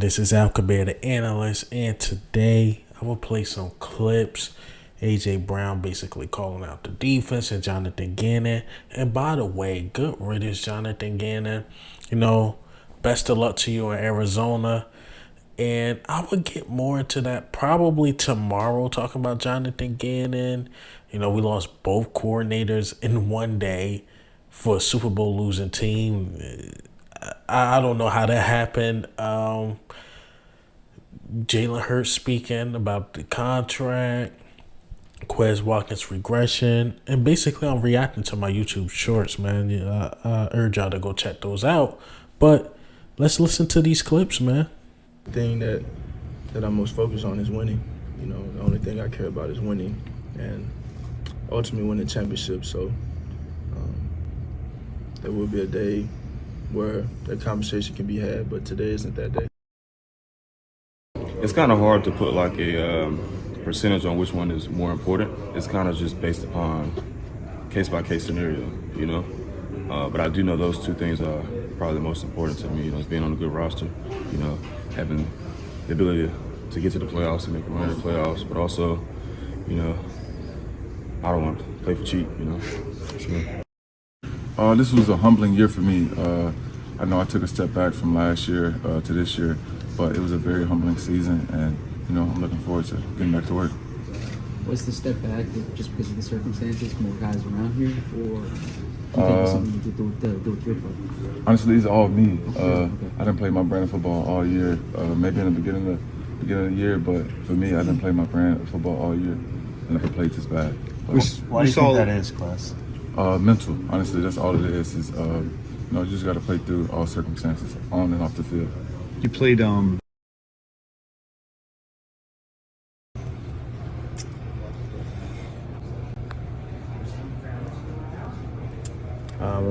This is Al Kabir, the analyst, and today I'm gonna play some clips. AJ Brown basically calling out the defense and Jonathan Gannon. And by the way, good riddance, Jonathan Gannon. You know, best of luck to you in Arizona. And I would get more into that probably tomorrow, talking about Jonathan Gannon. You know, we lost both coordinators in one day for a Super Bowl losing team. I don't know how that happened. Jalen Hurts speaking about the contract, Quez Watkins regression, and basically I'm reacting to my YouTube shorts, man. I urge y'all to go check those out. But let's listen to these clips, man. The thing that I'm most focused on is winning. You know, the only thing I care about is winning and ultimately winning championships. So there will be a day where that conversation can be had, but today isn't that day. It's kind of hard to put like a percentage on which one is more important. It's kind of just based upon case-by-case scenario, you know? But I do know those two things are probably the most important to me, you know, is being on a good roster, you know, having the ability to get to the playoffs and make a run in the playoffs, but also, you know, I don't want to play for cheap, you know, for sure. This was a humbling year for me. I know I took a step back from last year to this year, but it was a very humbling season, and you know I'm looking forward to getting back to work. Was the step back just because of the circumstances, more guys around here, or do you think it was something you could do with your foot? Honestly, these are all me. I didn't play my brand of football all year. Maybe in the beginning of the year, but for me, I didn't play my brand of football all year, and never played this bad. Why do you think that is, Class? Mental. Honestly, that's all it is. You know, you just got to play through all circumstances, on and off the field. You played when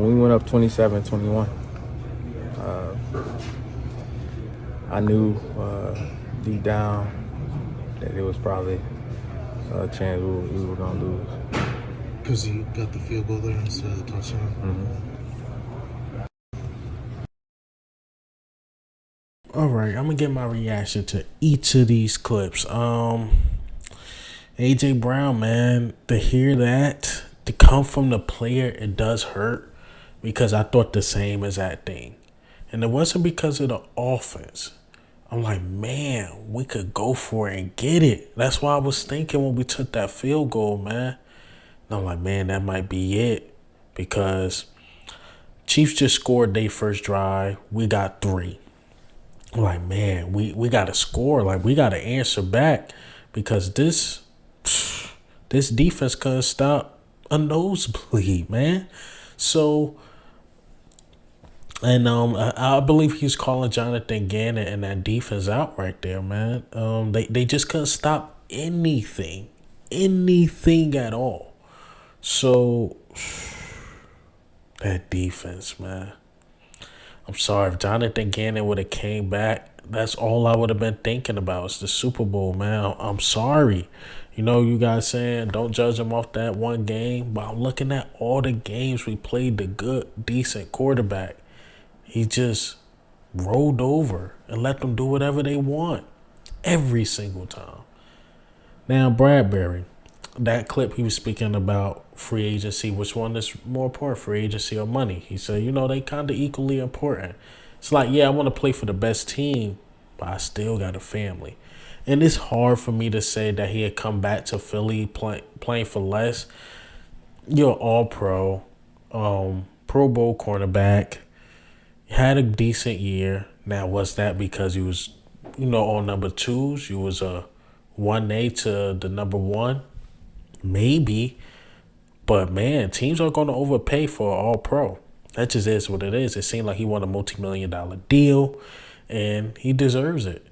we went up 27-21, I knew deep down that it was probably a chance we were going to lose. Because you got the field goal there instead of the touchdown? Mm-hmm. All right, I'm gonna get my reaction to each of these clips. AJ Brown, man, to hear that, to come from the player, it does hurt because I thought the same as that thing. And it wasn't because of the offense. I'm like, man, we could go for it and get it. That's why I was thinking when we took that field goal, man. And I'm like, man, that might be it because Chiefs just scored their first drive. We got 3. Like, man, we got to score. Like, we got to answer back because this defense couldn't stop a nosebleed, man. So, and I believe he's calling Jonathan Gannon and that defense out right there, man. They just couldn't stop anything at all. So, that defense, man. I'm sorry, if Jonathan Gannon would have came back, that's all I would have been thinking about. It's the Super Bowl, man. I'm sorry. You know, you guys saying don't judge him off that one game, but I'm looking at all the games we played the good, decent quarterback. He just rolled over and let them do whatever they want every single time. Now, Bradberry, that clip he was speaking about free agency, which one is more important, free agency or money? He said, you know, they kind of equally important. It's like, yeah, I want to play for the best team, but I still got a family. And it's hard for me to say that he had come back to Philly playing for less. You're all-pro, Pro Bowl cornerback, had a decent year. Now, was that because he was, you know, on number 2s? You was a 1A to the number 1? Maybe. But, man, teams are going to overpay for an all-pro. That just is what it is. It seemed like he won a multi-million-dollar deal, and he deserves it.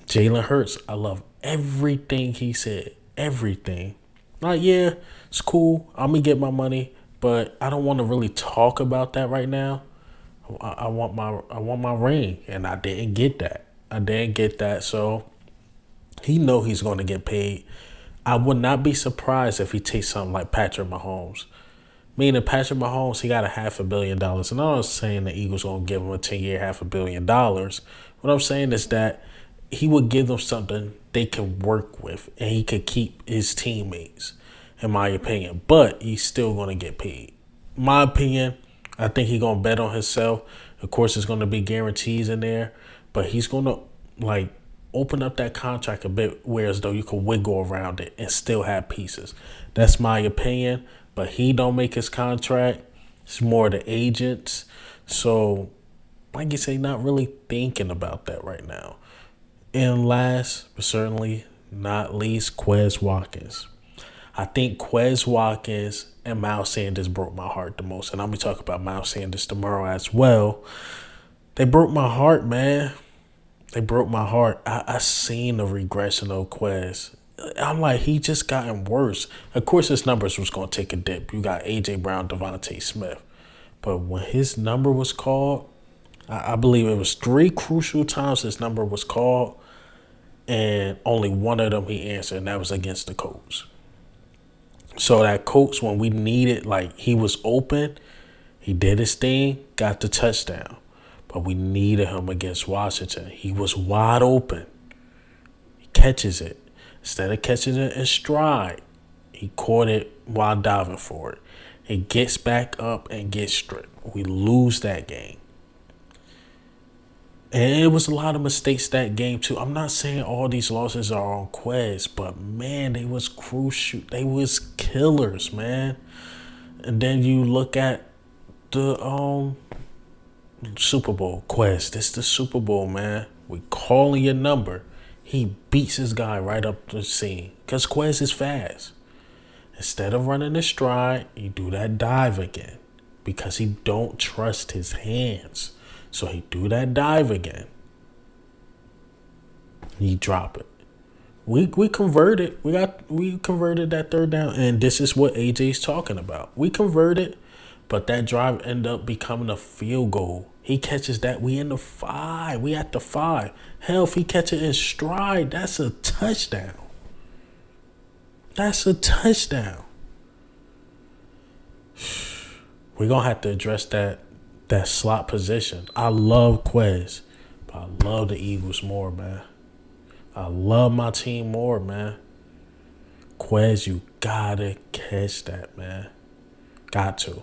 Jalen Hurts, I love everything he said. Everything. Like, yeah, it's cool. I'm going to get my money, but I don't want to really talk about that right now. I want my ring, and I didn't get that. So he know he's going to get paid. I would not be surprised if he takes something like Patrick Mahomes. Meaning Patrick Mahomes, he got $500 million. And I'm not saying the Eagles gonna give him a 10-year $500 million. What I'm saying is that he would give them something they can work with, and he could keep his teammates, in my opinion. But he's still gonna get paid. My opinion, I think he's gonna bet on himself. Of course, there's gonna be guarantees in there, but he's gonna like open up that contract a bit, whereas though you could wiggle around it and still have pieces. That's my opinion. But he don't make his contract. It's more the agents. So, like you say, not really thinking about that right now. And last, but certainly not least, Quez Watkins. I think Quez Watkins and Miles Sanders broke my heart the most. And I'm going to talk about Miles Sanders tomorrow as well. They broke my heart, man. They broke my heart. I seen the regression of Quez. I'm like, he just gotten worse. Of course, his numbers was going to take a dip. You got A.J. Brown, Devontae Smith. But when his number was called, I believe it was 3 crucial times his number was called, and only one of them he answered, and that was against the Colts. So that Colts, when we needed, like, he was open, he did his thing, got the touchdown. But we needed him against Washington. He was wide open. He catches it. Instead of catching it in stride, he caught it while diving for it. He gets back up and gets stripped. We lose that game. And it was a lot of mistakes that game too. I'm not saying all these losses are on Quez, but man, they was crucial. They was killers, man. And then you look at the Super Bowl. Quez, this the Super Bowl, man. We calling your number. He beats his guy right up the scene because Quez is fast. Instead of running the stride, you do that dive again because he don't trust his hands. So he do that dive again. He drop it. We converted. We converted that third down, and this is what AJ's talking about. We converted, but that drive ended up becoming a field goal. He catches that. We in the 5. We at the 5. Hell, if he catch it in stride, that's a touchdown. That's a touchdown. We're going to have to address that slot position. I love Quez, but I love the Eagles more, man. I love my team more, man. Quez, you got to catch that, man. Got to.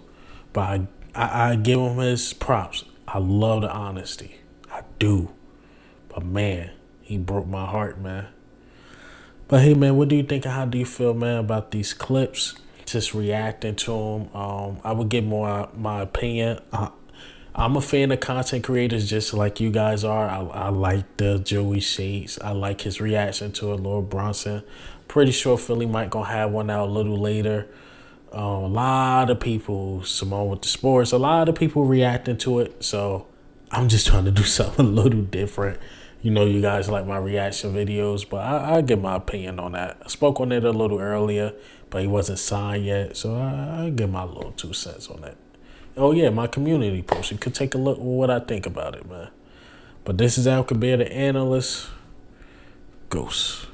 But I give him his props. I love the honesty. I do. But, man, he broke my heart, man. But, hey, man, what do you think and how do you feel, man, about these clips? Just reacting to them. I would give more my opinion. I'm a fan of content creators just like you guys are. I like the Joey Shades. I like his reaction to it, Lord Bronson. Pretty sure Philly might going to have one out a little later. A lot of people, Simone with the sports, a lot of people reacting to it. So I'm just trying to do something a little different. You know, you guys like my reaction videos, but I give my opinion on that. I spoke on it a little earlier, but he wasn't signed yet. So I give my little 2 cents on that. Oh, yeah, my community post. You could take a look at what I think about it, man. But this is Al Kabir, the analyst. Ghost.